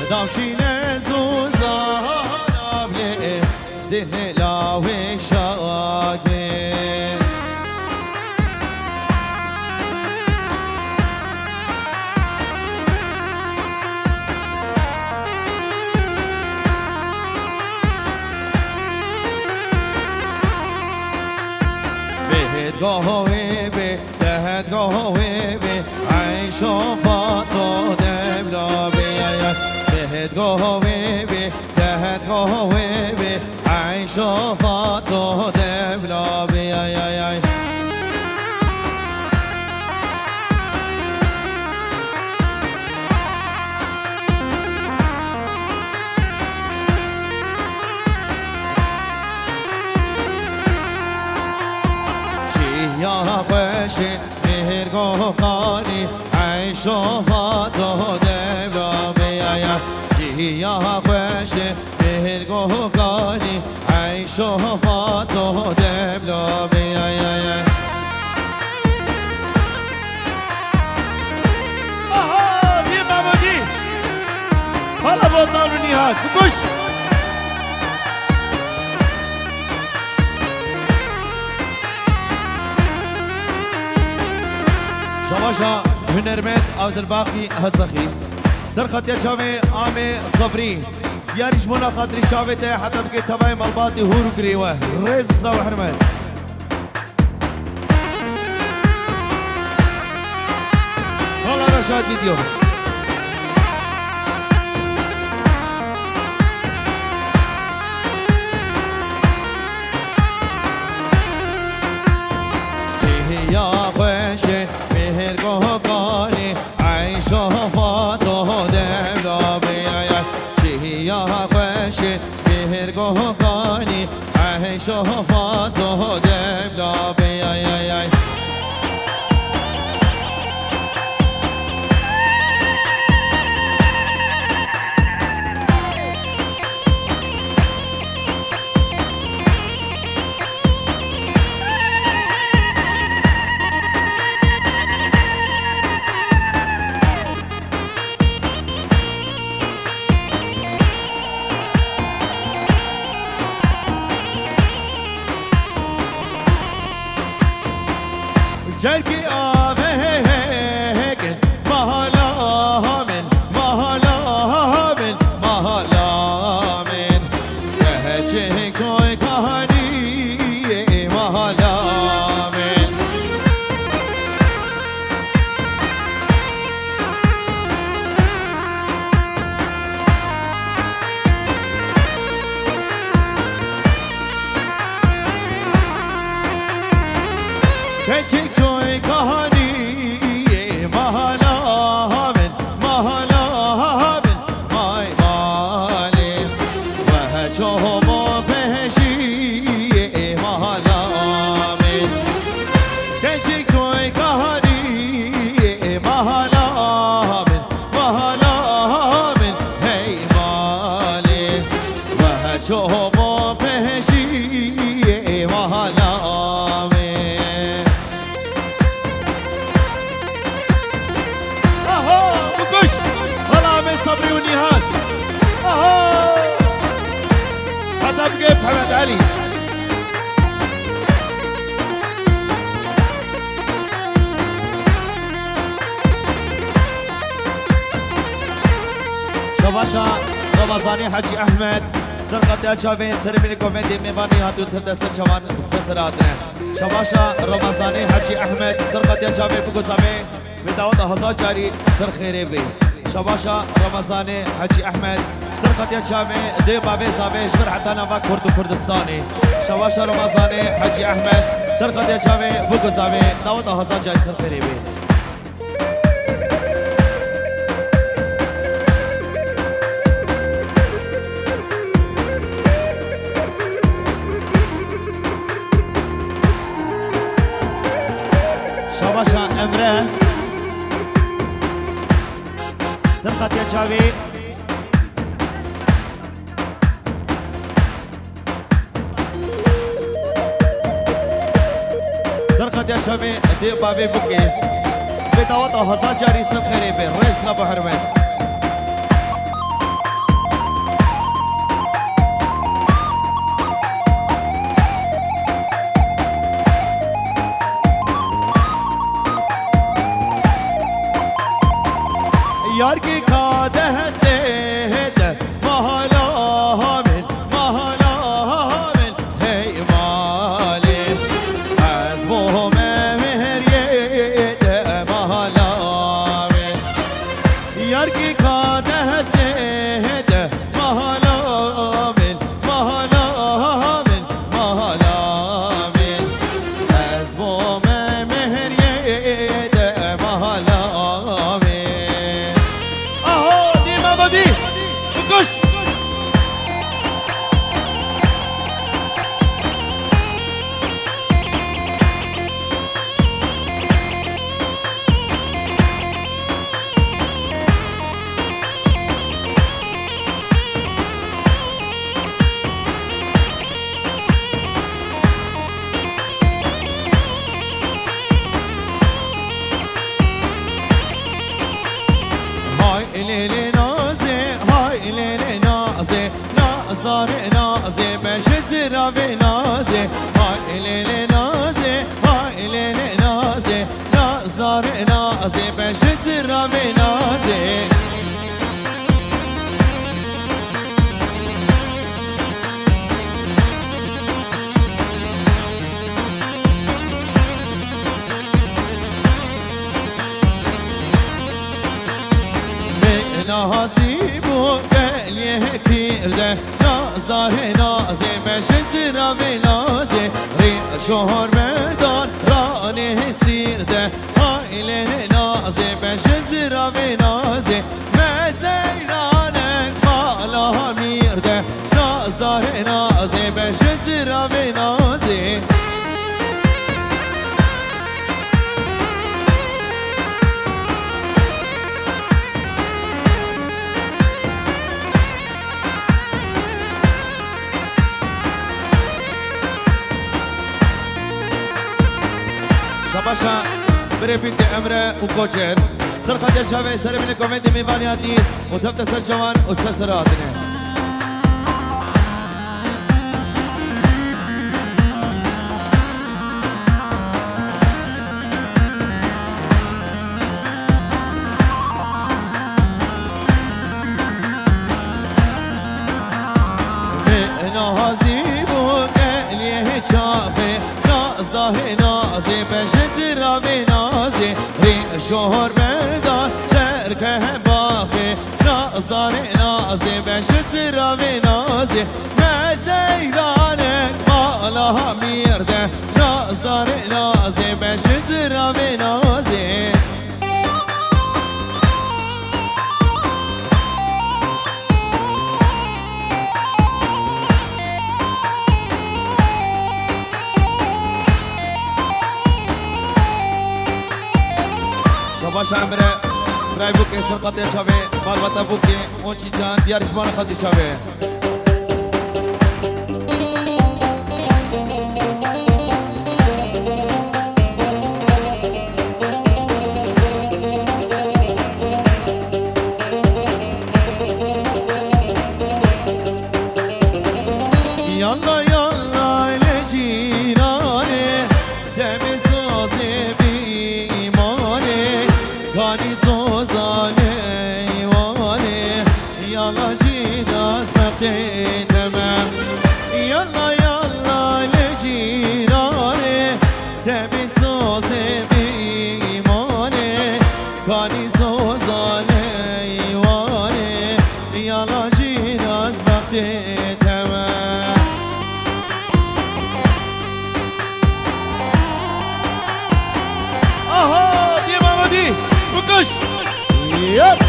داوشين زوزان بلي دل لاوي شاقين قهوي بي تهد قهوي بي عيش وفاطو دبلا بي تهد قهوي بي تهد قهوي بي عيش وفاطو دبلا بي يا خوشي مهر قاني عيش وفاطو دبلا بيا جي يا خوشي مهر قاني عيش وفاطو دبلا بيا دي مامودي هلا بطل نهاد بكش شواشا هنرمند عبد الباقي هسخي سرخت يا شامي عامي صبري دياريش منا خاطري شاوته حتى بقي تبعي ملباطي هورو قريوه رز صو حرمت والله رشاد فيديو يا خوشي مهر قهقاني عيش وفاطو دبلا بيا شي يا خوشي مهر قهقاني عيش وفاطو دبلا بيا جركي آمهك مهلا من مهلا من مهلا من كهجك شوي كهني مهلا من كهجك شوي كهني مهلا من مهلا من ماي مالي وهجهم بهشي مهلا من كهجك شوي كهني مهلا من مهلا من هي مالي وهجهم بهشي مهلا صبري ونهاد حتى بقى محمد علي شباشا رمضاني حجي احمد سرقت يا شابين سربي كوميدي ميماني هاتو تدسر شوان سسراتنا شباشا رمضاني حجي احمد سرقت يا شابين بقزامي بداوت هزار جاري سر خيري بي شباشا رمضاني حجي احمد سرقت يا شامي دي بابي زابي شبر حتى نفا كرد كردستاني شباشا رمضاني حجي احمد سرقت يا شامي بوكو زابي داوت هزار جاري سر خيري بي شباشا امره سرقت يا شامي سرقت يا شامي دي بابي بوكي بداوت هزار جاري سر خيري بي رئيس ابو حرمت ياركي كاد هستيد مهلا من هي مالي أزبو مهر يد مهلا من ياركي كاد هستيد مهلا من أزبو مهر يد مهلا من أهو دي ماما دي بكش هاي ليلي نازي هاي ليلي نازي نازدار نازي بشتر بنازي هاي ليلي نازي هاي ليلي نازي نازدار نازي بشتر بنازي ناز دیبو گلیه کیرده نازدار نازی بشتر بنازی ری شهر مردان رانی هستیرده هایل نازی بشتر بنازی مسیرانک بالا میرده نازدار نازی بشتر بنازی شباشا بري بنت امره وكوجر سرقة الجابي سري من الكوميدي ميباني هاتي وتبدا سر جوان وسسراتنا نازي بوكا ليه شافي نازده نازي بشتر بنازي ري شهر مردان سركه باخي نازدار نازي بشتر بنازي مسيرانك بالا ميرده نازدار نازي بشتر بنازي شباش عمره برای بوکی سرقت شبه بالبتا بوکی اونچی جان دیارش مان خدی شبه یالا یالا لجیرانه دم سازه کانی سوزانه ایوانه یالا جیراز مقتی تمام یالا یالا لجیرانه تمی سوزه بیمانه کانی سوزانه ایوانه یالا جیراز مقتی تمام آها دی ماما دی بکش یپ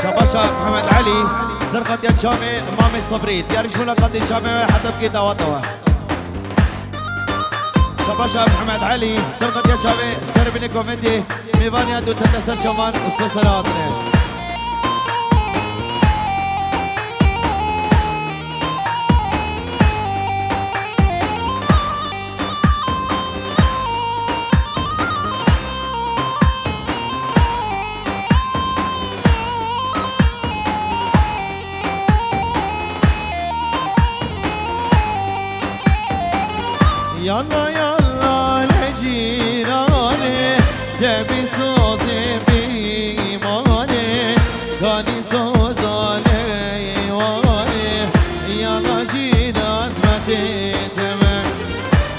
شباشا محمد علي زرقة يا شامي مامي صبري ديارش ملاقات يا شامي حتى بكي توا توا شباشا محمد علي سرقة يا شامي سر بني كوميدي ميبانيا دو تتسر شمان وسوسراتنا تبي سوزي بيماني كاني سوزاني واني يلا جينا اسمتي تمام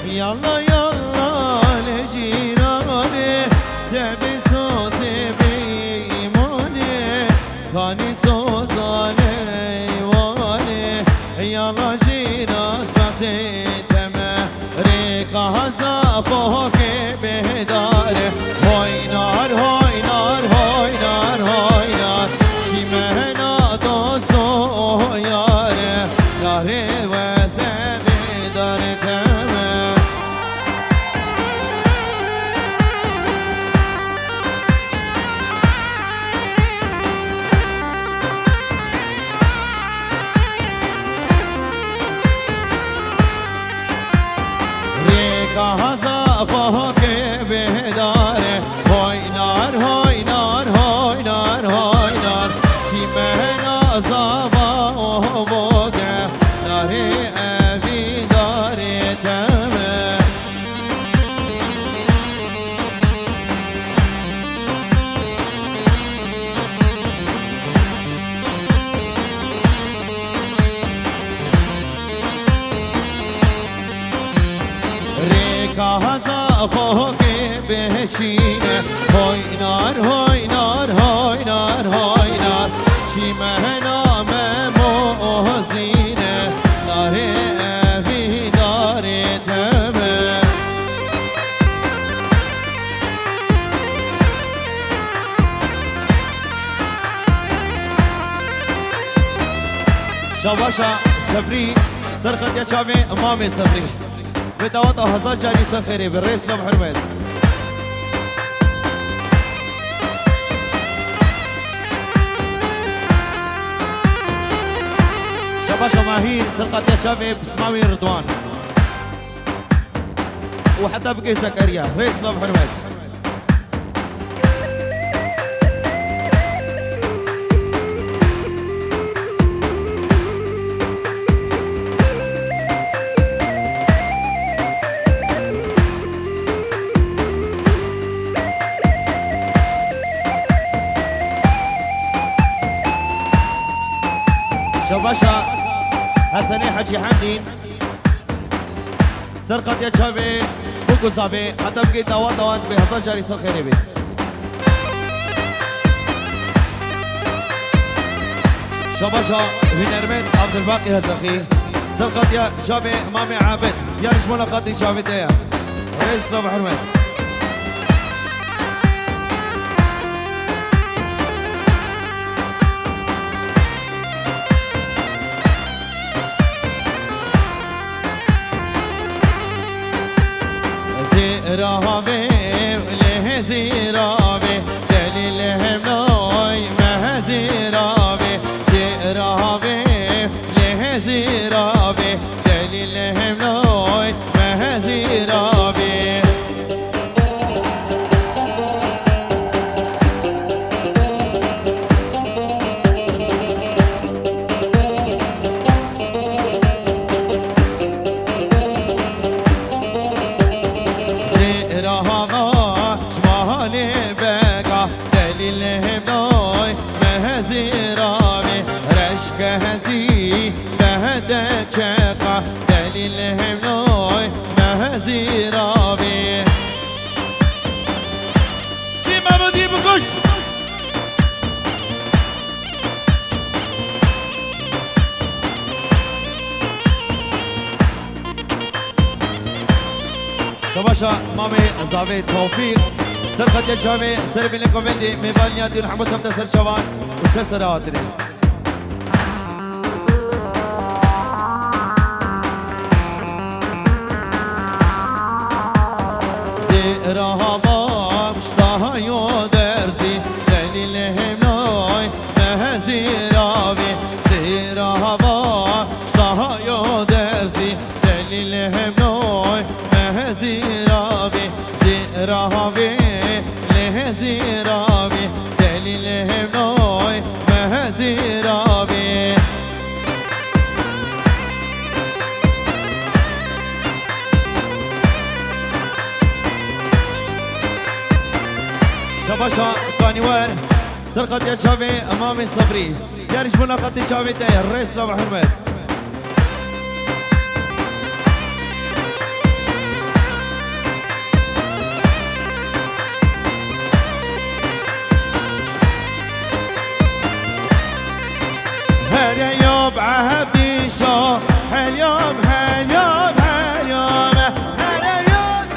يلا يلا لجيراني تبي سوزي بيماني كاني سوزاني واني يلا جينا اسمتي تمام ريقا هزا فوق بهداره هوي نار هوي نار هوي نار هوي نار شي مهنا دوستو ياره ياره وسبي دار تمام ريقا هزا فوق بهداره هوي نار هوي نار هوي نار هوي نار شي مهنا زابا وبوكه ناري أبي داري تمام ريكا هزا فوق بهشينه هوي نار هوي نار هوي نار هوي نار شي مهنا مموزينه ناري أبي داري تمام شباشا صبري سرخت يا شامي امامي صبري بدوات هزار جاري سر خيري بالرئيس لهم حرمت شباشا ماهين سرقت يا شامي بسماوي رضوان وحتى بقي زكريا رئيس لهم حرمت شباشا حسني حجي حمدين سرقت يا شابي بوكو زابي حتى بقي دوات دوات بهزار جاري سر خيري بي شباشا هنرمن عبد الباقي هزخي سرقت يا شابي مامي عابد يا رجمونا قاتل شابي تيا رئيس صباح حرمت زيرابي له زيرابي دليل همناي ما زيرابي زيرابي له زيرابي دليل همناي ما زيرابي هزي بهدى شاقة دليل همنوي مهزي رابي ديما بدي بقش شباشا مامي زاوية توفيق سرقت يا جامي سربي لكم عندي ميفاليا دي رحمة تبدا سر شوان وسسراتني رهبا مشتاهيو درزي دليل همناي مهزي رابي رهبا مشتاهيو درزي دليل همناي مهزي رابي رهبي لهزي رابي دليل همناي مهزي رابي شباشا كانيوان سرقة يا شافي امامي صبري يارش مناقضة شافي تاير الرئيس رابح حرمت هل يوم عهدي شو هاليوم هاليوم هاليوم هاليوم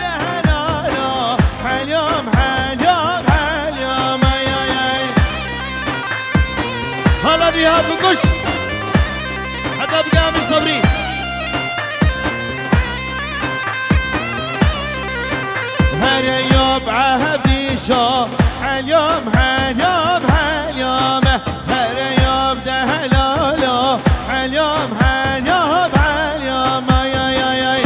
هاليوم هاليوم هاليوم هاليوم هلا نهاد بكش حتى بقامي صبري هاليوم عهدي شو هاليوم هاليوم هاليوم هاليوم ده هلولو هاليوم هاليوم هاليوم يا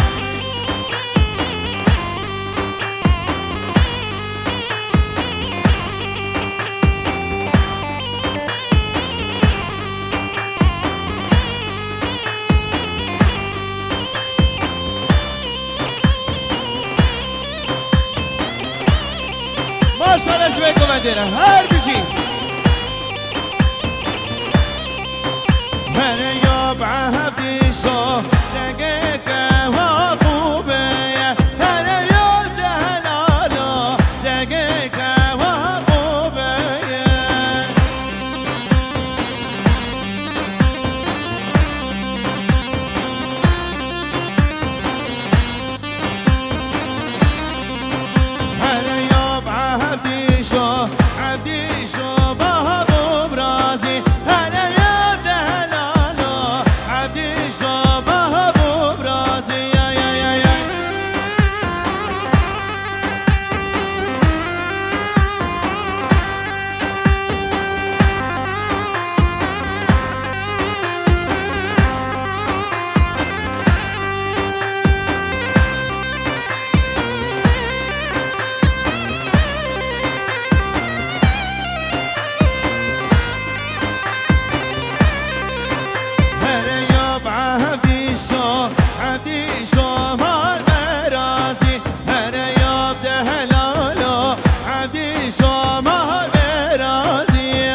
ما شاء الله شويكم عندنا هار بشي هلا يوم عهدي شو دقيق وعقوبة هلا يوم جهلالو دقيق وعقوبة هلا يوم عهدي شو عبدي شو بهضو براسي هلا يوم جهلالو عبدي شو بهضو براسي يا هلا يوم عبدي شو عبدي شو مال مراسي هلا يوم دهلالو عبدي شو مال مراسي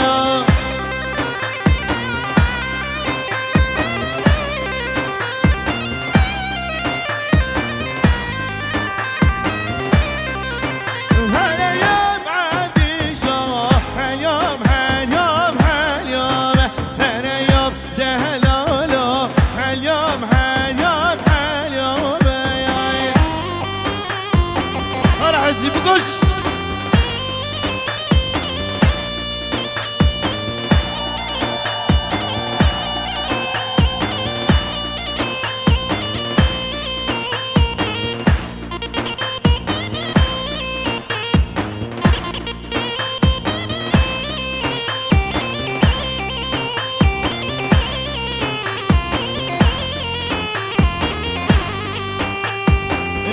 هلا يوم عبدي شو هاليوم هاليوم هاليوم هلا يوم دهلالو هاليوم هاليوم هاليوم هلا حزي بقش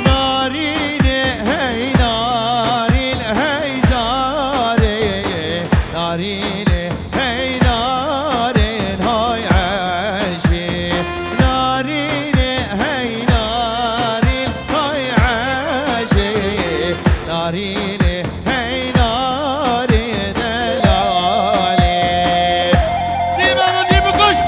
ناريني هي نارين هي جاري ناريني هي نارين هاي عاشي ناريني هي نارين هاي عاشي ناريني هي نارين دلالي ديما ما ديما كش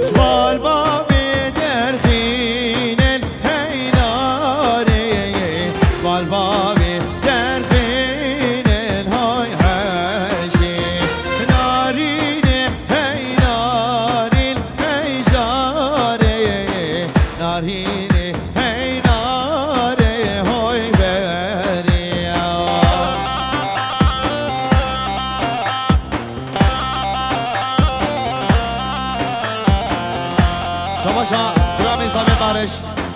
جبال بابي درخين هي ناري جبال بابي درخين هاي عاشي نارين هي نارين هي جاري نارين هي ناري هاي بريا شباشا برامي زامي بارش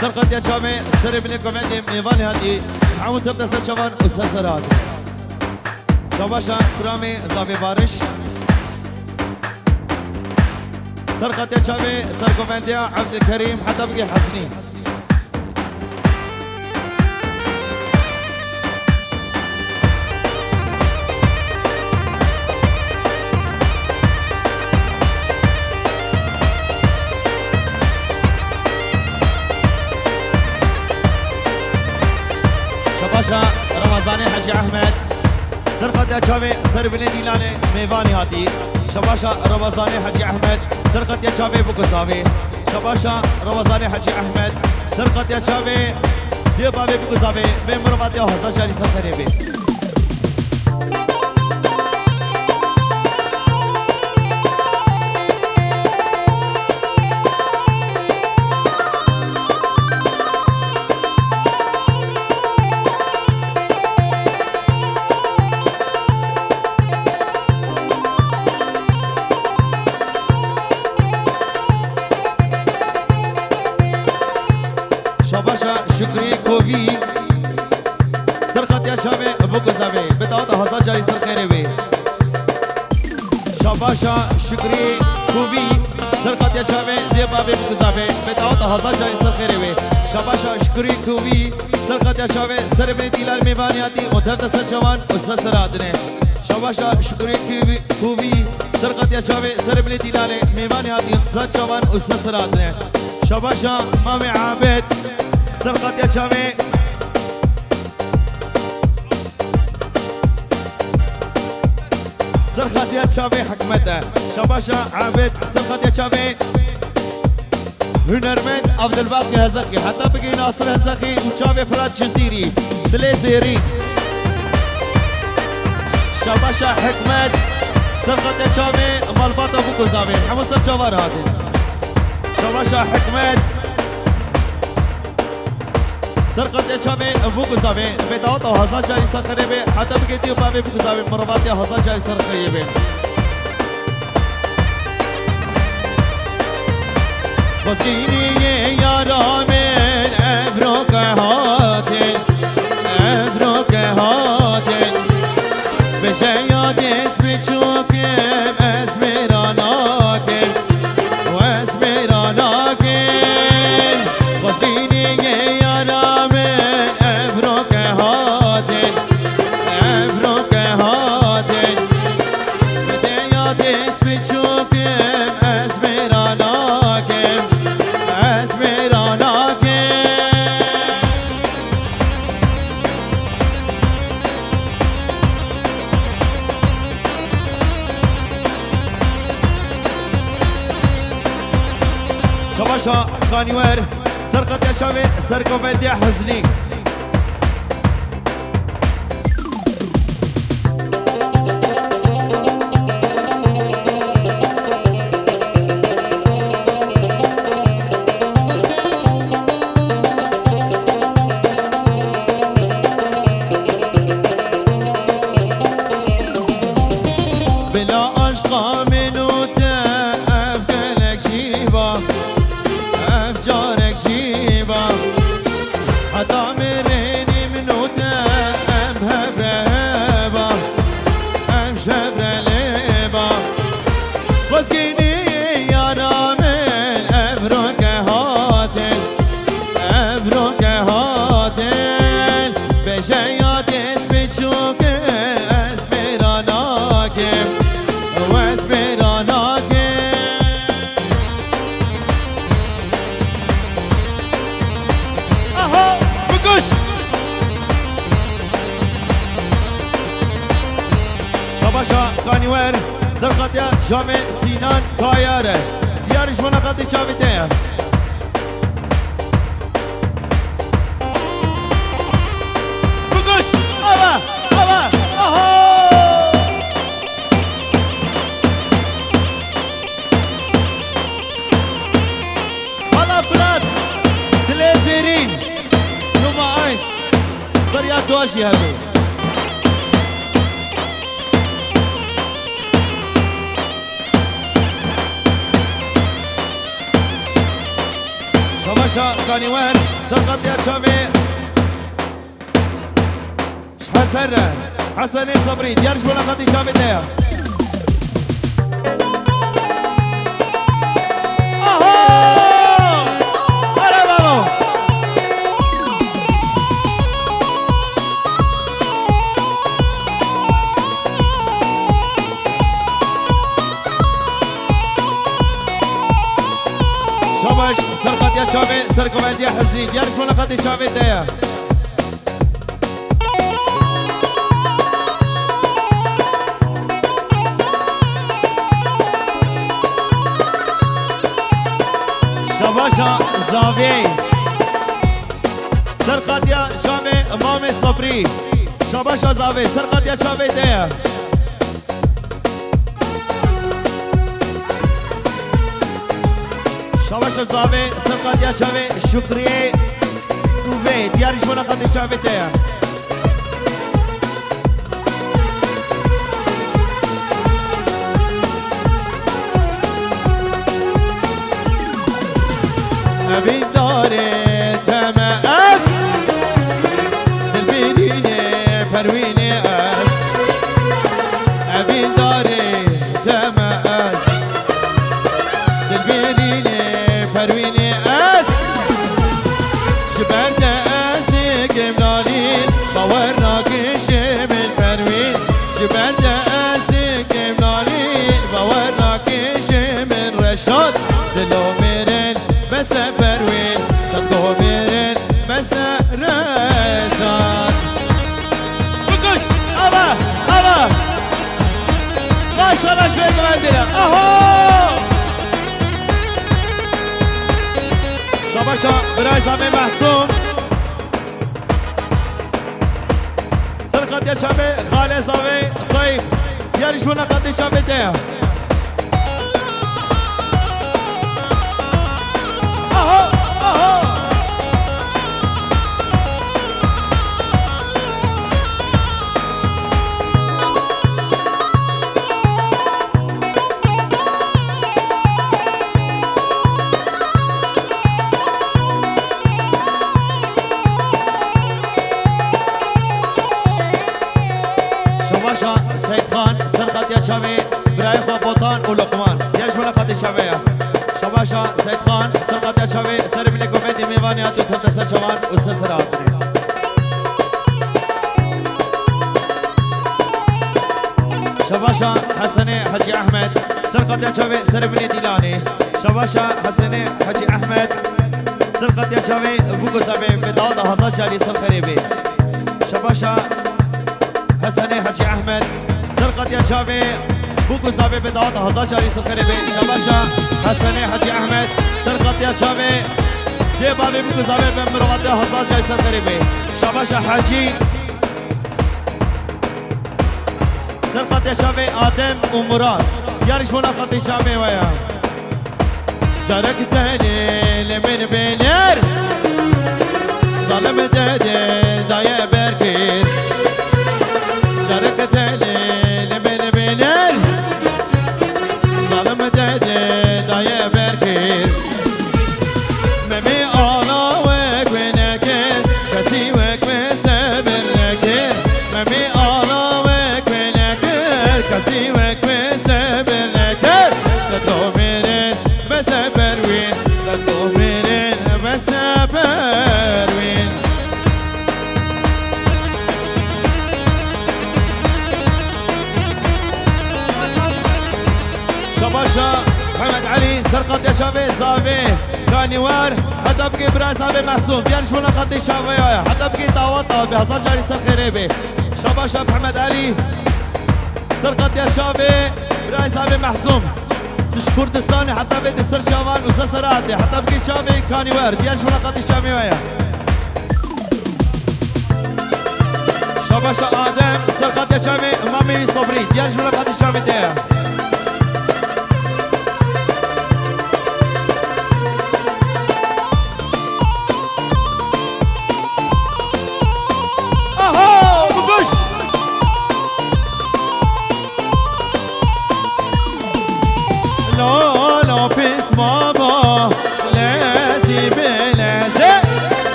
سرقت يا شامي سري بني كومندي ميواني هادي عمو تبدا سر شبان وسسرات شباشا برامي زامي بارش سرقت يا شامي سر كومندي عبد الكريم حتى بقي حسني حجي احمد سرقة يا شافي سر بلدي لاني ميواني هاتي شباشا رمضاني حجي احمد سرقة يا شافي بوكوزافي شباشا رمضاني حجي احمد سرقة يا شافي ديو بابي بوكوزافي بمربات يا حسن جاري سفري بي شباشا شكري كوفي سرقة يا شافي بوكوزافي بتاوتا حسن جاري سر خيري بي شباشا شكري كوفي سرقة يا شافي ديو بابي بوكوزافي بتاوتا حسن جاري سر خيري بي شباشا شكري كوفي سرقة يا شافي سر بلدي لال ميوانياتي وتهت سر جوان وسر عدنه شباشا شكري كوفي سرقة يا شافي سر بلدي لال ميوانياتي سر جوان وسر عدنه شباشا مامي عابد سرقة يا شافي سرقة يا شافي حكمته شباشا عابد سرقة يا شافي هنرمند عبد الباقي هزقي حتى بقي ناصر هزقي وشافي فراد جنتيري دلي زيرين شباشا حكمت سرقة يا شافي مالباطة بوكوزافي حمص الجوار هذه شباشا حكمت سرقة يا شافي بوكوزافي بداوته هزار جاري سخريبي حتى بقي ديو بابي بوكوزافي مرباطي هزار جاري سخريبي خزيني يا رامين افروك هاتين افروك هاتين بجياد اسمي تشوفيم اسمراناكين واسمراناكين خزيني يا رامين افروك هاتين افروك هاتين بجياد اسمي تشوفيم اسمراناكين شباشا خانيوير سرقة يا شافي سرقة فيديا حزني بلا أشقى منوته أفقلك شيبة أفجارك شيبة حتى مريني منوته أمهب رهبة أمشب رليبة واسقيني يا رامل أبروك هاتل أبروك هاتل بشيات اسمي تشوك اسمراناكم واسمراناكم اهو بكش شباشا خانيوير زرقت يا جامع سينان كاياره ديارش مناقضي شافتيه بكش اوا اوا اهو فراد تلازيرين نوما ايس بريات دواشي هذا شماشا كانيوان سرقت يا شامي حسن حسن صبري ديارش ولا قد شامي ديا شابش سرقت يا شامي سرقت يا حزين ديارش ولا قد شامي ديا شباشا زاویه سرقاتیا شامه امام صبری شباشا زاویه سرقاتیا شامه ده شباشا زاویه سرقاتیا شامه شکریه دوبه دیارش مناقضی شامه ده أبي داري تمأس دلبيريني برويني أس أبي داري تمأس دلبيريني برويني أس شبرت أسني كملالين باورنا كشم البروين شبرت أسني كملالين باورنا كشم الرشاد دلوميرين بس بروين تدوميرين بس رشاد بكش أبا أبا ما شاء الله شوي كمان دينا أهو شباشا براي سامي محسوم سرقت يا شامي خالي صافي طيب يا شو نقطي شامي تاعه شباشا سيد خان سرقت يا شامي براي خو بوطان ولقمان يا شو نقطي شامي شباشا سيد خان سرقت يا شامي سرب لي كوميدي ميواني هاتو تهدسر شوان وسسر عطني شباشا حسني حجي احمد سرقت يا شامي سرب لي ديلاني شباشا حسني حجي احمد سرقت يا شامي بوكو سامي بداود هزار جالي سر خريبي شباشا حسني حجي احمد سرقت يا شامي بوكو سامي بداود هزار جالي سر خريبي شباشا حسني حجي احمد سرقت يا شامي دي بابي بوكو سامي بمروات هزار جالي سر خريبي شباشا حجي سرقت يا شامي آدم ومراد يارش مناقض شامي ويا جارك تاني لمن بينير ظالم دادي دايا بركير جارك تاني لمن بينير ظالم دادي دايا بركير ممي آلاوك ونكر كسيوك وسبر نكر ممي آلاوك ونكر كسيوك وسبر نكر تدوميرين بسبر وين تدوميرين بسبر وين شباشا محمد علي سرقت يا شابي صافي كانيوار حتى بكي براي صافي محسوم ديانش مناقض شافي حتى بكي طاوطة بحصان جاري سر خريبي شباشا محمد علي سرقت يا شابي براي صافي محسوم تش كردستاني حتى بدي سر شامان وسسراتي حتى بكي شابي كانيوار ديانش مناقض شافي ويا شباشا آدم سرقت يا شابي امامي صبري ديانش مناقض شافي تاعه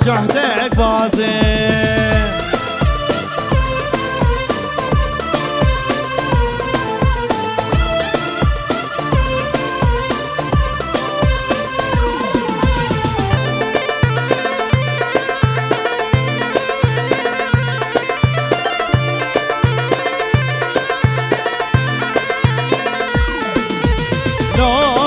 جهدك بازي No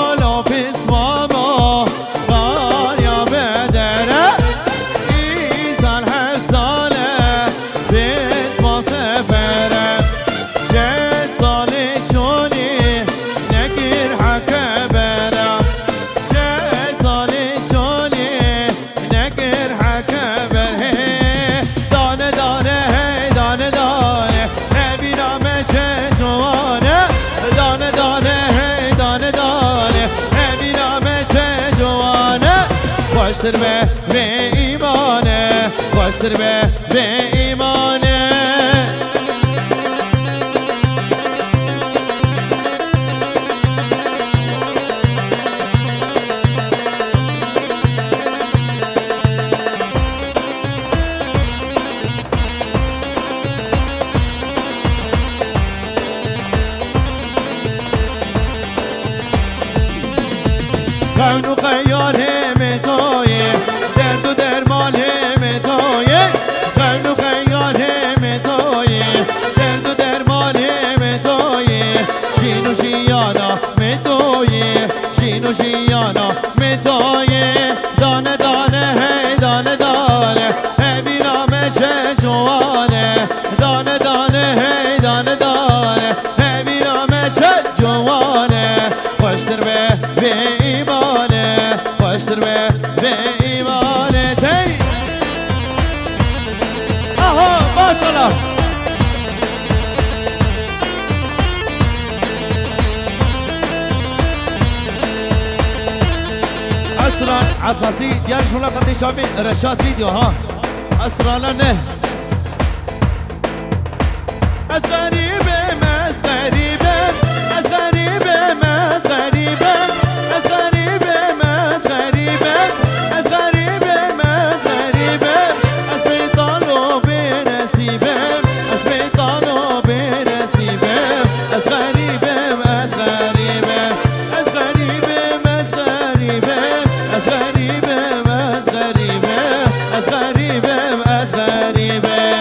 خوشتر به ایمانه خوشتر به ایمانه کون و خیال همه تویه درد و درمان همه تویه کون و خیال همه تویه درد و درمان همه تویه شین و شیانا می تویه شین و شیانا می تویه دانه دانه هی دانه دانه هی بینامه چه جوانه دانه دانه هی دانه دانه هی بینامه چه جوانه خوشتر به ایمانه خوشتر به ایمانه تی آها ماشالله اصلا اساسی دیار شما قدی شامی رشاد ویدیو ها اصلا نه از غریبم از غریبم از غریبم از غریبم از غریبم از غریبم از غریبم از غریبم از بیطان و بنصیبم از بیطان و بنصیبم از غریبم از غریبم از غریبم از غریبم از غریبم از غریبم از غریبم از غریبم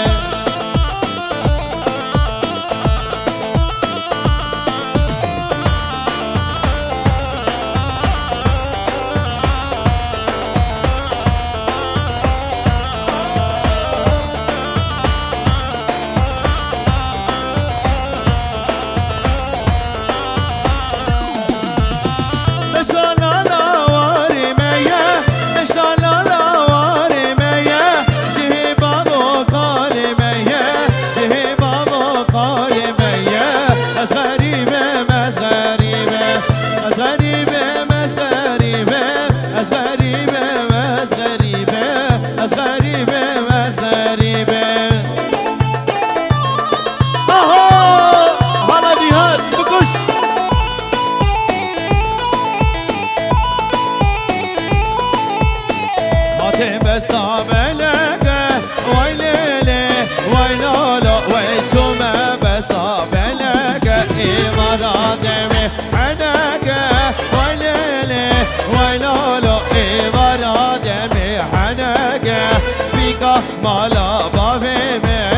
مالا بابه من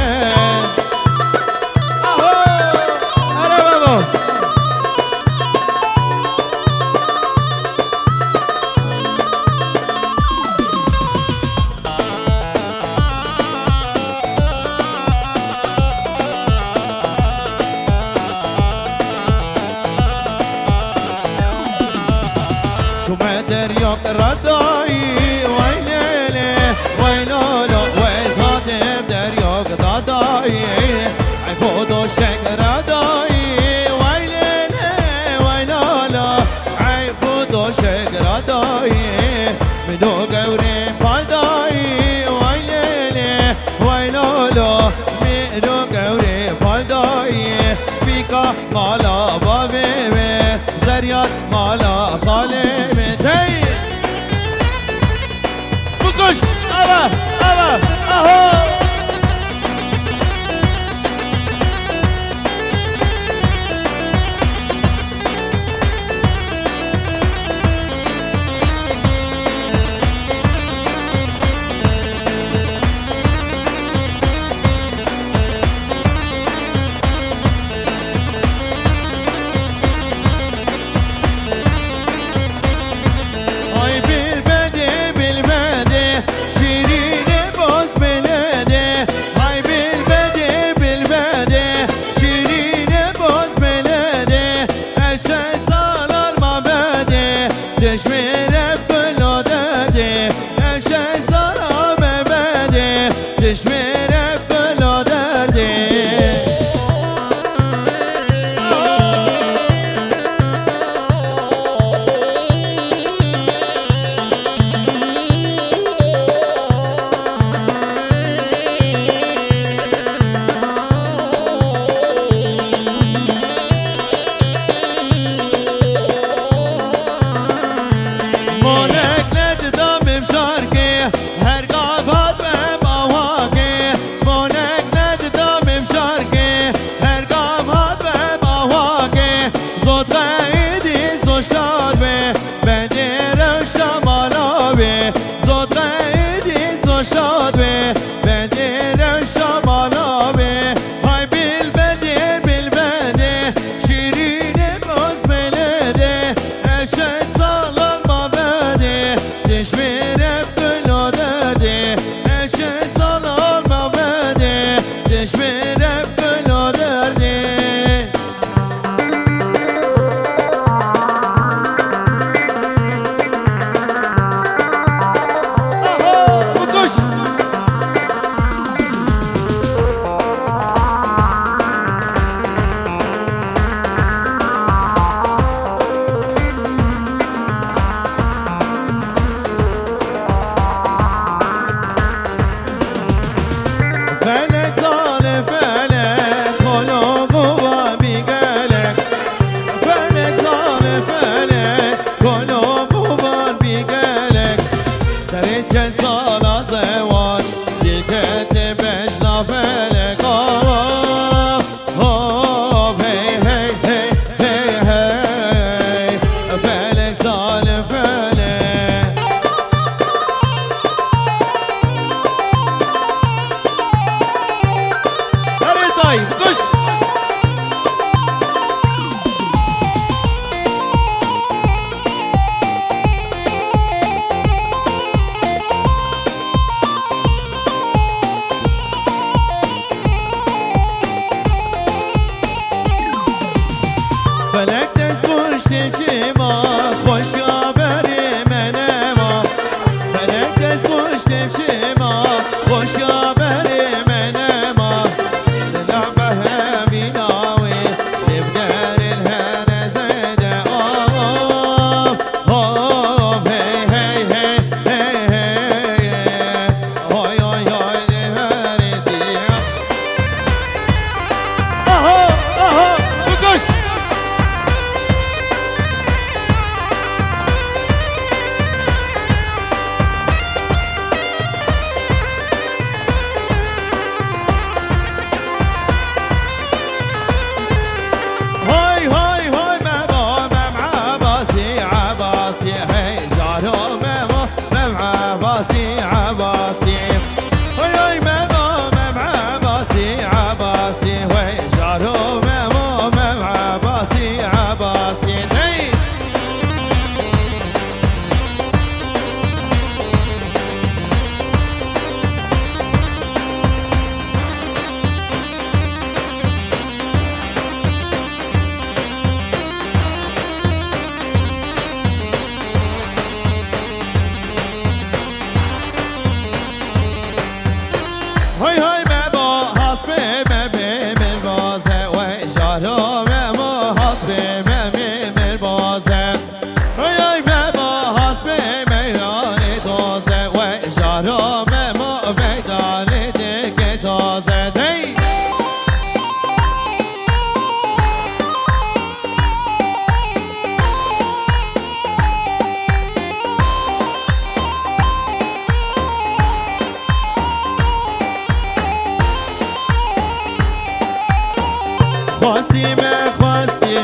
آره بابا شما دریا ردایی ویلیلی ویلولو ویزاتم دریا دادایی ای بودو شکر دایی ویلیلی ویلولو ای بودو شکر دایی منو گوری پالدایی ویلیلی ویلولو منو گوری پالدایی بیکا مالا بابه زریات مالا خاله بکش آبا آبا آهو جارو ممو حسب ممی من بازم ای ممو حسب میدانی تازه و جارو ممو میدانی دیگه تازه دی خواستی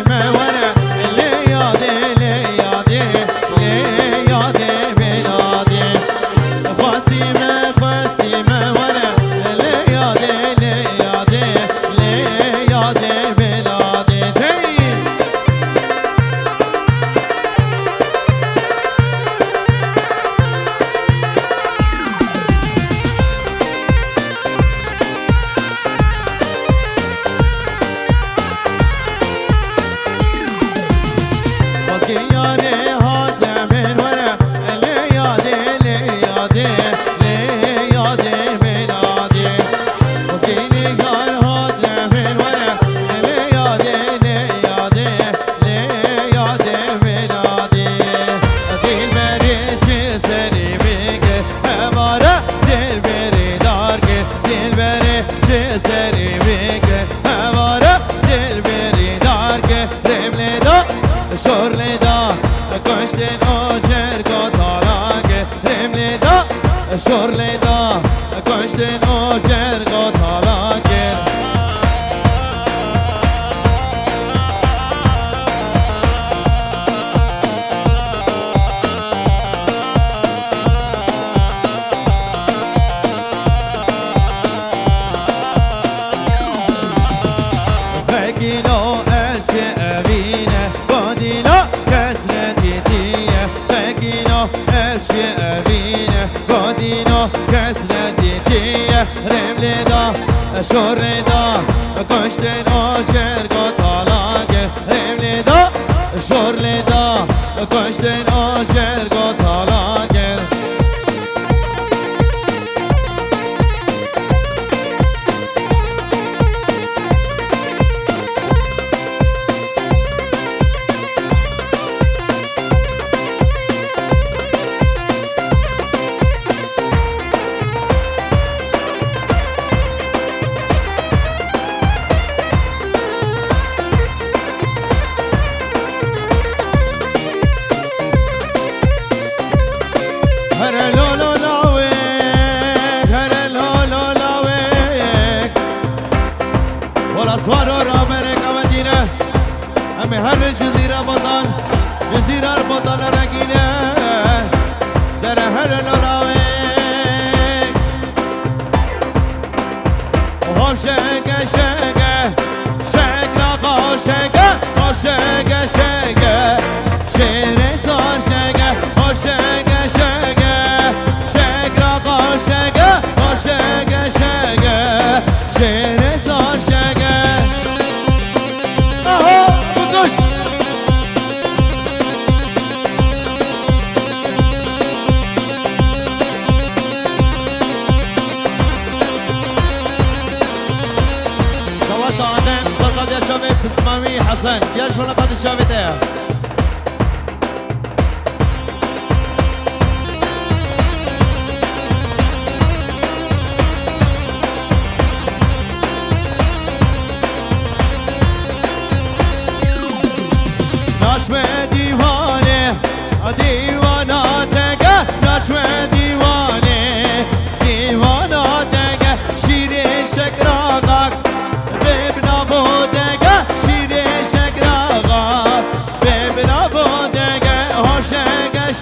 من ونه لیاده بلادی خواستی من ونه لیاده بلادی سری میگه هواره دل بری دارگه رملی دا شورلی دا کشتن آجر گو تالاگه رملی دا شورلی دا کشتن آجر گو تالاگه فكينو أشي أبينه قدينو كسرتي تيه فكينو أشي أبينه قدينو كسرتي تيه رملي دا شوري دا كشتن أجر قطالاك رملي دا شوري دا كشتن أجر قطالاك والأسوار والأمريكا مدينة أمي هر جزيرة بطل جزيرة البطل رقينة در هر الأولاويك وهم شاقة شاقة رقا شاقة وهم شاقة شاقة شيري صار شاقة وهم شاقة شاقة رقا شاقة وهم شاقة شيري صار شاقة شواش آدم سرقات يا شباب اسمامي حسن يا شو لقد شافتها نشوه دیوانه دیواناتگه نشوه دیواناتگه شیر شکراغک ببنا بودگه شیر شکراغک ببنا بودگه ها شگه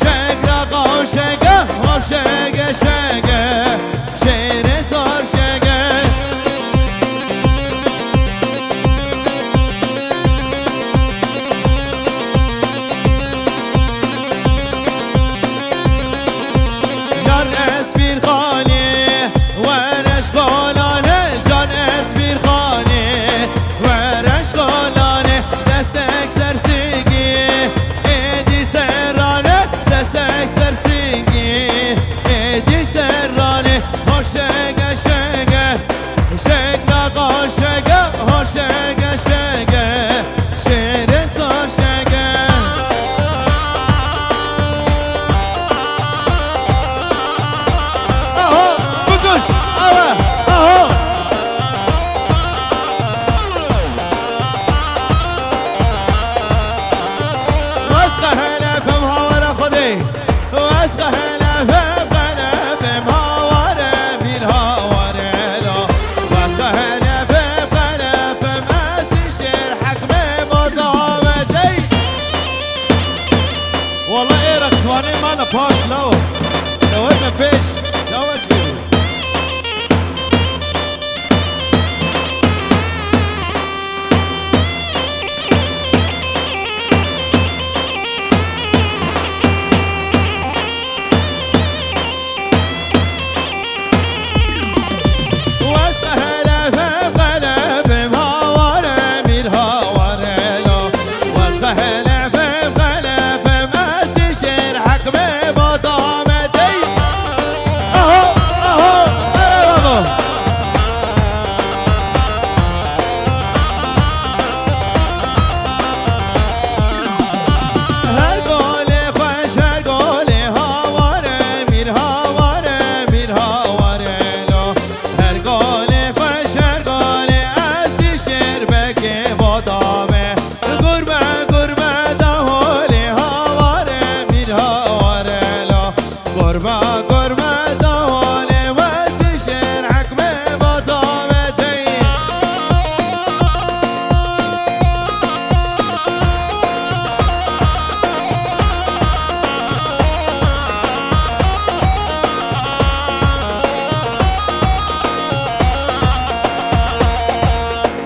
شکراغا شگه ها شگه شیر سار شگه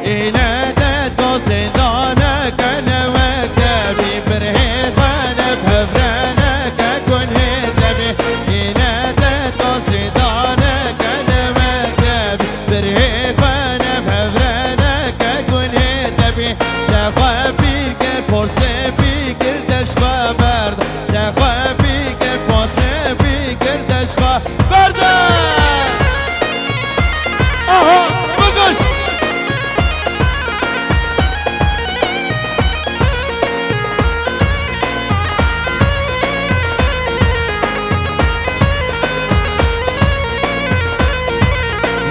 إنادت قصدانك أنا وكابي برهيفانا بهفرانك أكون هدبي إنادت قصدانك أنا وكابي برهيفانا بهفرانك أكون هدبي تخافي كبوسي في كردش برد تخافي كبوسي في كردش برد آها بقش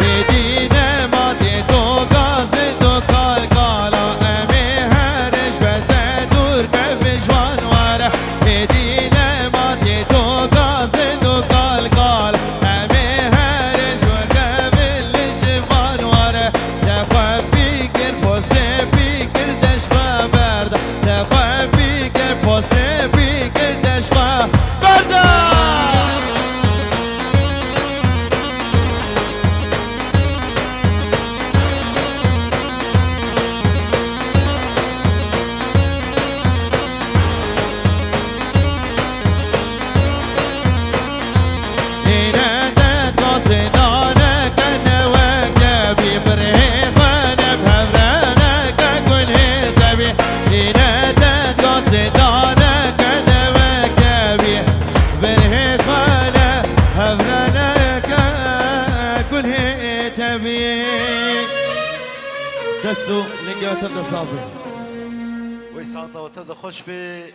هدينا ما ديتو غازي دو قال قالا أمي هرش برده دور كيف جوان واره هدينا ما ديتو غازي دو قال قال أمي هرش برده باللي جوان واره تخوف فيكر بوسي فيكر دشقا برده تخوف فيكر بوسي فيكر دشقا برده إنادت قصدانك أنا وكابي برهيفانا بهفرانك أكون هدبي إنادت قصدانك أنا وكابي برهيفانا هفرانك أكون هدبي دستو لنجا وتبدا صافي ويسعطا وتبدا خوش بي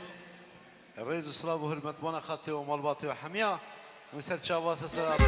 الرئيس الصلاب وهرمت وانا خاطي ومالباطي وحمية وسر شاباس سرات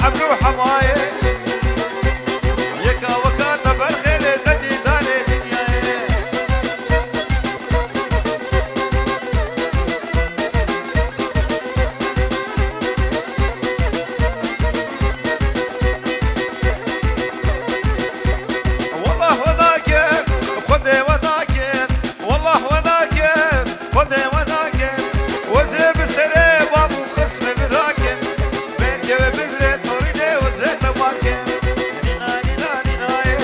حملو حمايه يكا وكاتا بالخيل الذي داني دنياي والله وذاكر خذي وذاكر والله وذاكر خذي وذاكر وزي بسريب ابو قسم براكب بيركب ببريد طريقي وزيت ماركب نينا نينا نينا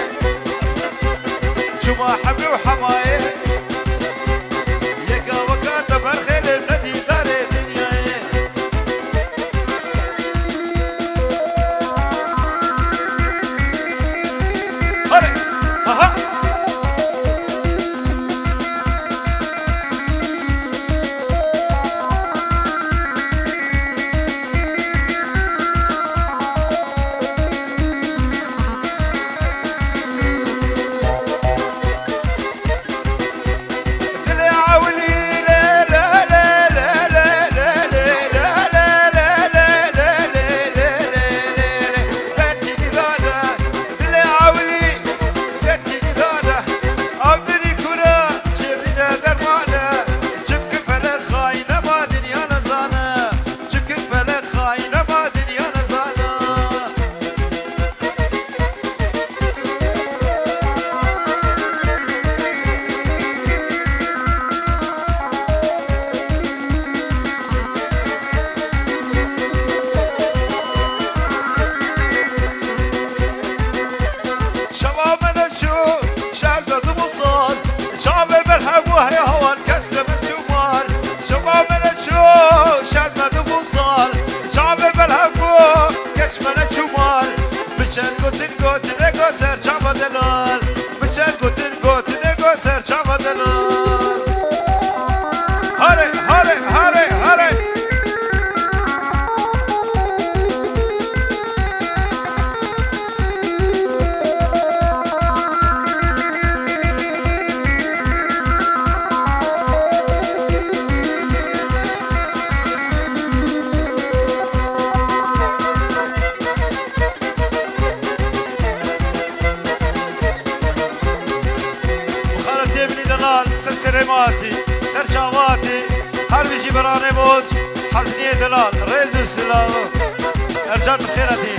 شما حملي وحمايه يكا وكاتا بالخيل الذي داري دنياي هري اها وهي هوان كسر من جمال شباب من الشو شرنا دبوصال شعب بالهبو كشمنا شمال مشان قوتن قوتن اقو سر شعب دلال مشان قوتن قوتن اقو سر شعب دلال سرماتي سرچاواتي هر بيجي براني بوز حزنية دلال ريز السلام ارجعت بخيرتي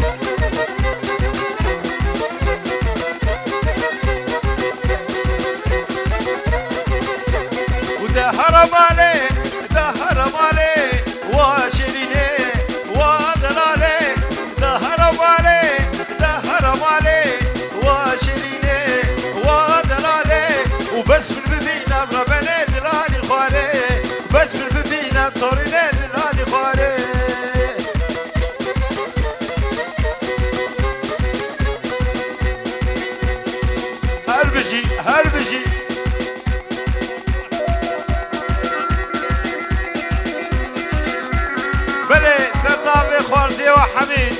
وده حرام عليه ده حرام عليه واشريني ودلالي ده حرام عليه ده حرام عليه واشريني ودلالي وبس في البيبينا بربني دلالي خوالي بس في البيبينا بطوريني دلالي خوالي هربجي بلي سردابي خوارزي وحميد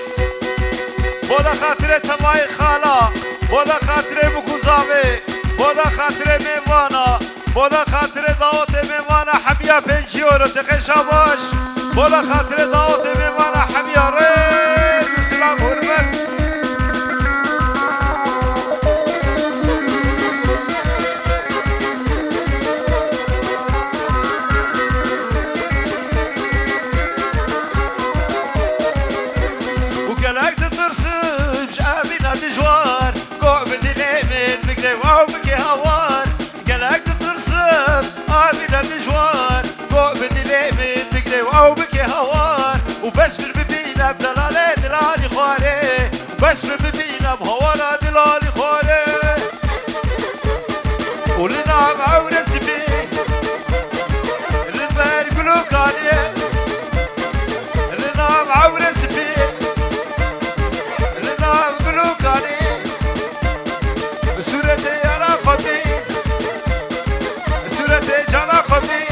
بولا خاطري تماي خالا بولا خاطري مكوزابي بولا خاطري ميوانا بولا خاطري داوتي ميوانا حميا بنجيورو تقي شاباش بولا خاطري داوتي ميوانا حميا ريز وسلام هرمت وبس في البيبينا بدلالي دلالي خوالي بس في البيبينا بهوانا دلالي خوالي ولنا معاونة سبي للبار قلوكاني لنا معاونة سبي لنا قلوكاني سورتي أنا قبلي سورتي جانا قبلي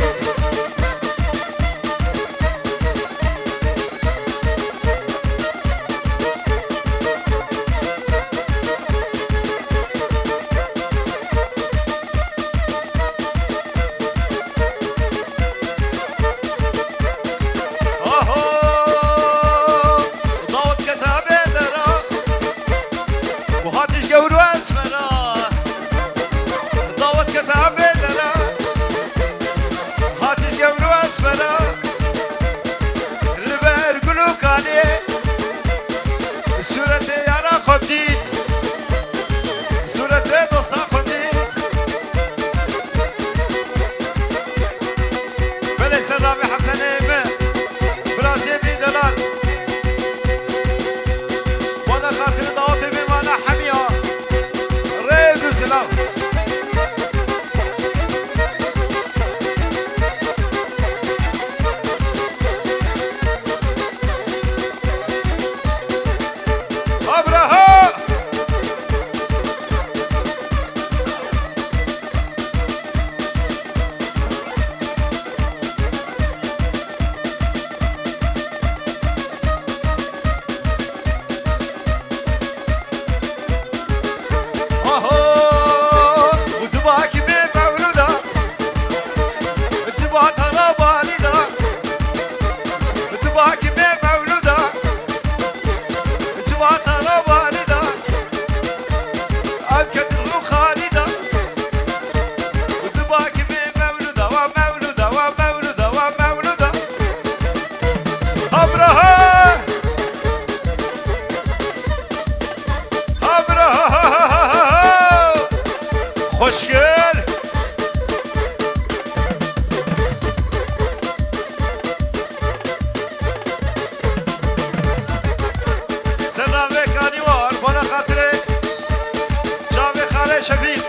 خوشگل سلامه کانیوار بالا خاطره جاوه خاله شفیق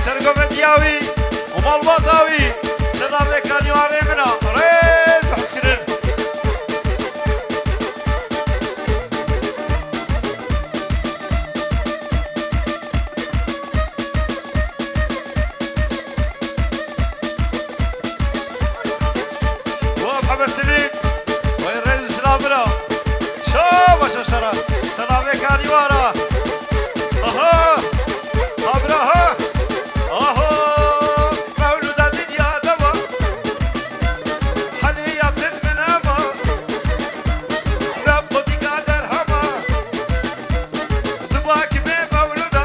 سرگومه دیاوی و مالباتاوی سلامه کانیوار امنا ریز حسکرین سليم وين رئيس سلامنا شو شاشترا سلامي كانيوارا اها ابراها اها مولود الدنيا دما حنية بنت من هما ربك قادر هما دباك بي مولودة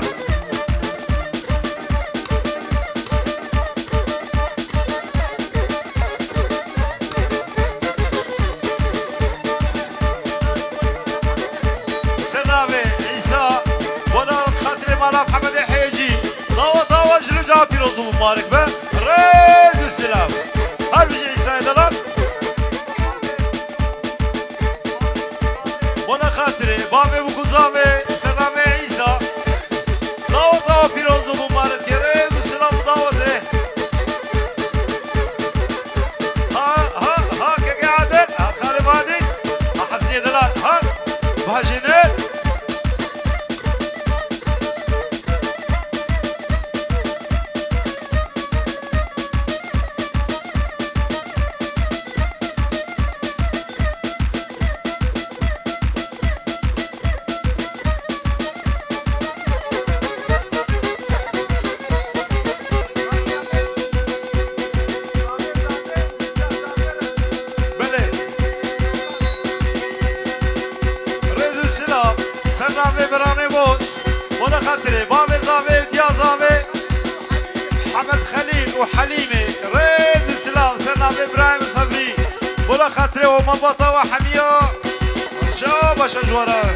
دا پیروزو مبارک به رز السلام هر بجی عیسی دلال بنا خاطره بابه بکوزاوه سلامه عیسی دعوتا پیروزو مبارک رز السلام دعوته ها که قاعدين ها خالي بادين ها حسني دلال ها بهاجينات سرنامه برانه بوس ولا خاطري بابي زاوي وديا زاوي حمد خليل وحليمي ريز السلام سرنامه ابراهيم صبري ولا خاطري ومنبطه وحميه شابه شجوره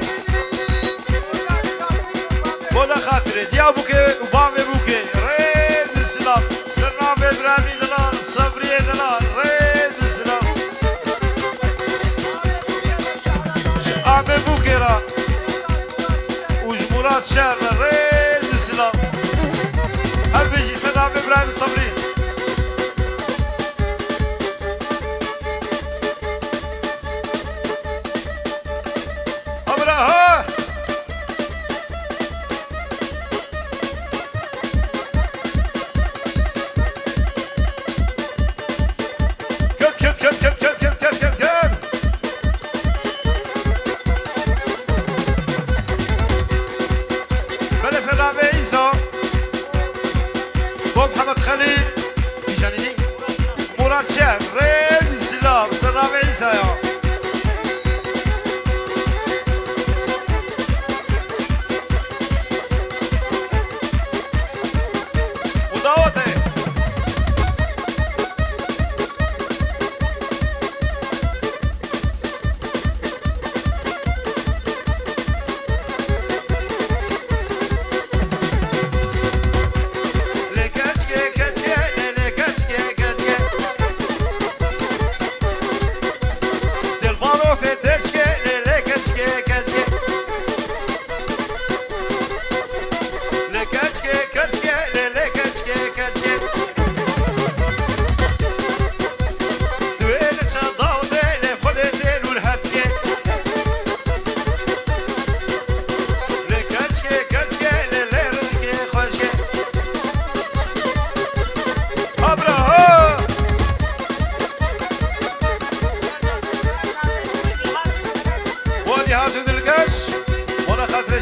ولا خاطري ديا بوكي وبابي بوكي ريز السلام سرنامه ابراهيم دلال صبري دلال ريز السلام عمي بوكي را مراد شهر ريز السلام هل بيجي سلام ابراهيم الصبري ابراها محمد خليل بجانيني مراد شهر ريز السلام سلام عيسى يا ودعوته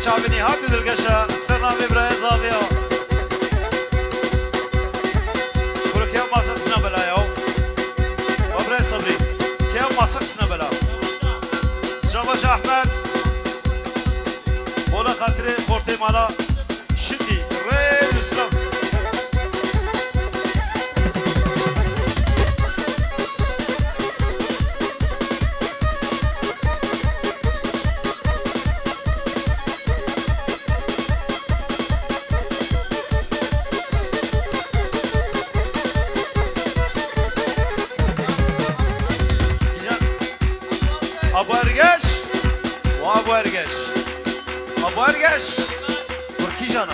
شعبني هاتي دلقشة سرنا ببرايا زاوية برو كيف ما سقسنا بلا يو وبرايا صبري كيف ما سقسنا بلا شاباش أحمد ولا خاطري خورتي مالا شدي ريل اسلام ابو ارگش و ابو ارگش ابو ارگش ترکی جانا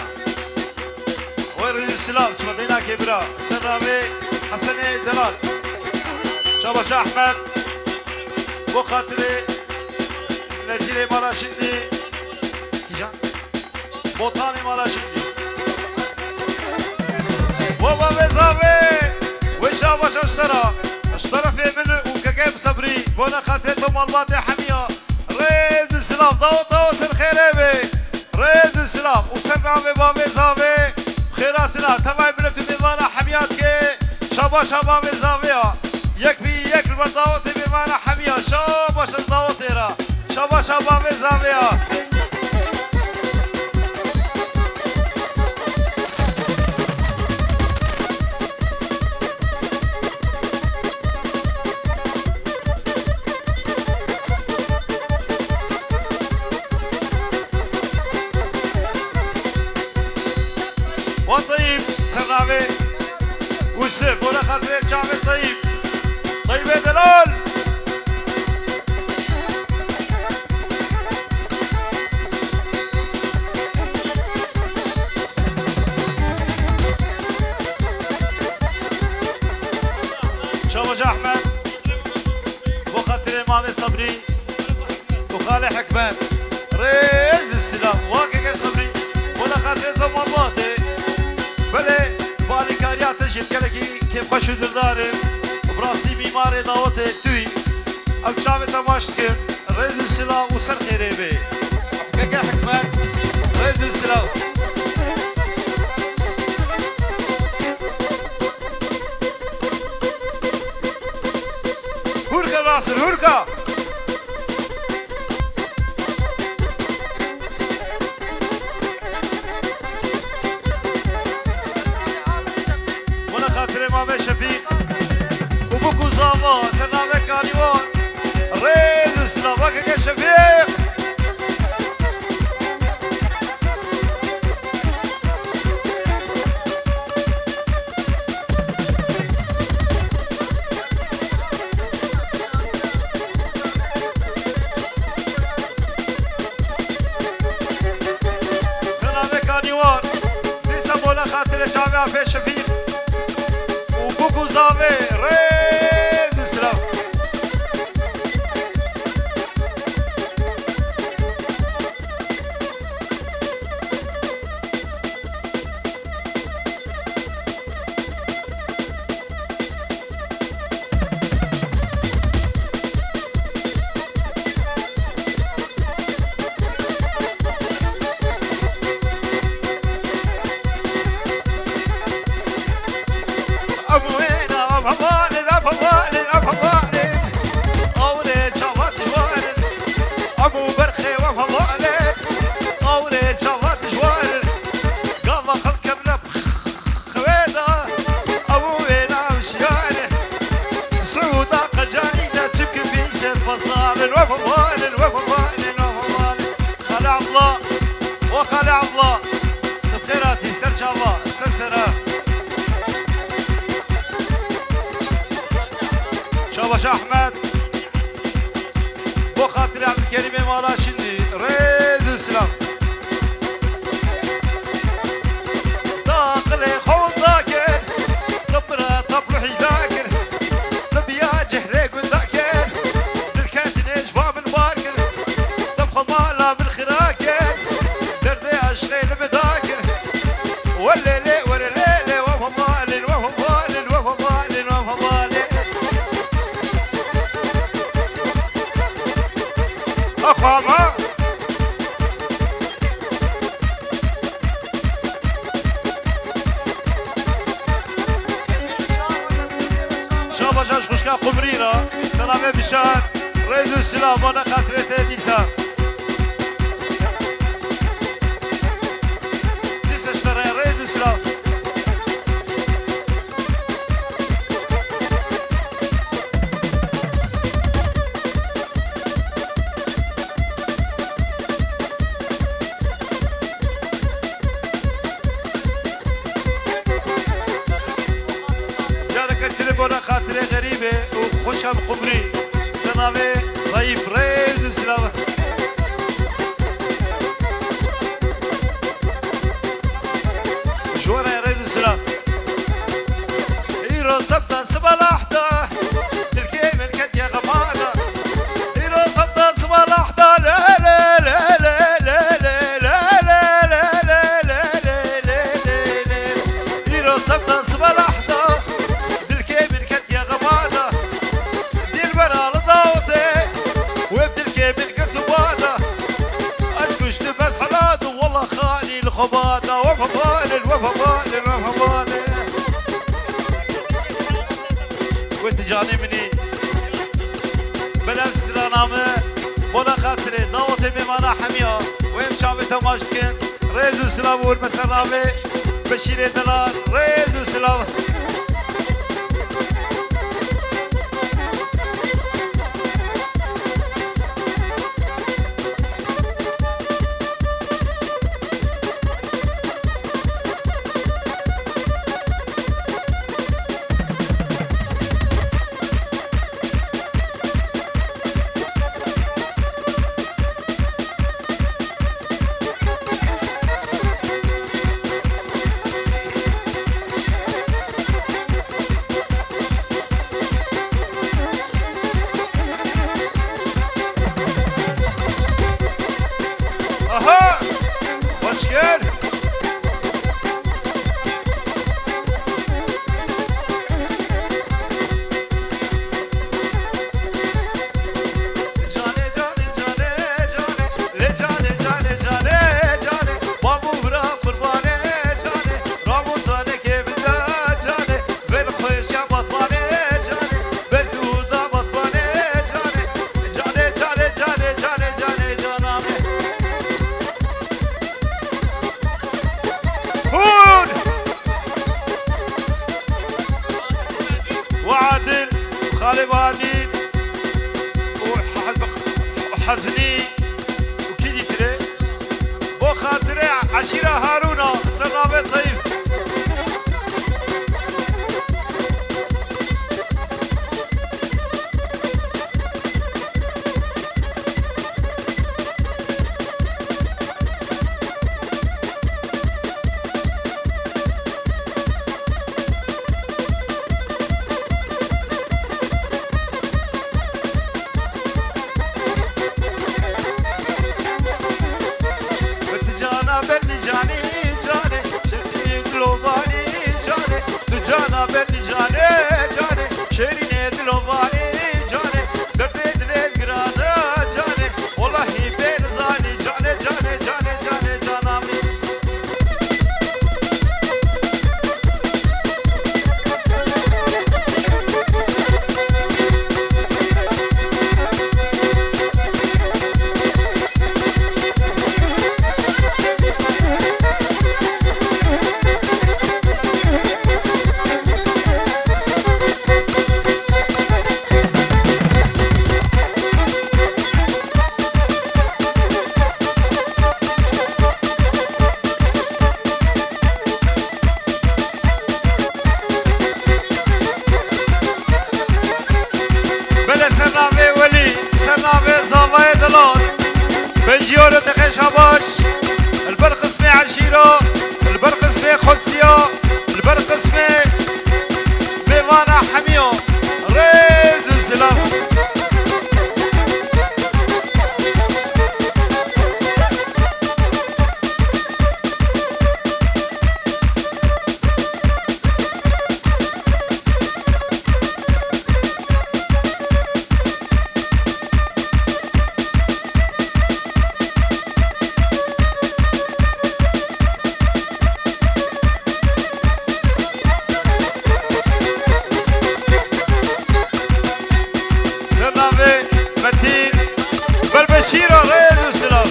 و رئیس السلام شما دینا کبرا سرنامه حسن دلال شاباش احمد بو خاطر نزیل مالا شندی کیجان بوتان مالا شندی و بابا زاوی و شاباش اشترا في منه وكاكاي صبري بونا خاطرته مالباتي حميه ريز السلام ضوطه وسر خيرابي ريز السلام وسرنامي بابي زاوي خيراتنا تمام بنفتي بمانا حمياتك شابا شابا زاويه يك بي يك البرداوتي بمانا حميه شابا شابا را شابا شابا زاويه وطيب سرنامي شافي وسف ولا خاطر شافي طيب طيب يا دلال شوج احمد وخاطر امام صبري وخالي حكمان ريز السلام واقع صبري ولا خاطر ضماناتي بله بالي كاريات جلكي كيف بشو درداري براسي ميماري داوتي توي ام شافي تماشتكن ريز السلام وسر خيري بي كاكا حكمان ريز السلام هوركا ناصر هوركا ولا خاطر امام شفيق وبوكو زافا سنامي كانيوان ريز السلام وكاكا شفيق جامعة في شفيق وبوكو زافي ريز السلام وخالي الله بخيراتي سر شابا سسرة شاباش احمد بو خاطري عبد الكريم مالا شندي ريز السلام داخلي خون ذاكر طبرة طبرحي ذاكر طبيا جهريق وذاكر للكاتنيش باب الباكر طبخ مالا من خراكر دردي اشغيل بذاكر والليلي والليلي وهو مالي وهو مالي وهو مالي وهو مالي أخواما شابا جاش خوشكا قمريرا سلامي بشار ريز السلام وانا خاطرتي نيسان نيسا اشتري ريز السلام وانا خاطري غريبة وخوشها بقمري سنامي ضيف ريز السلامة جوانا يا ريز السلام إيرو سبتا سبلاحتا تركي من كد يا غمانا إيرو سبتا سبلاحتا لا لا لا لا لا لا لا لا لا لا لا لا لا إيرو سبتا سبلاحتا خباطة وفبالي وفبالي وفبالي وانت جاني مني بنفس رنامه ولا خاطري داوتي بمانا حمية ويم شامي تماشكن ريزو سلام والمسرامي بشيري دلال ريزو سلام حزني وكيدي تري بو خاطري عشيرة هارونا سرنابي طيب بنجيورة تخيش هباش البرقص في عشيرة البرقص في خسية البرقص في ميوانا حميو ريز السلام بالبشيرة ريز السلام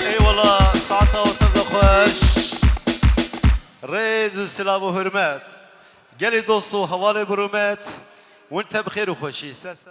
اي والله ساعتها وتدخش ريز السلام وهرمات قالي دوستو حوالي برومات وانت بخير وخوشي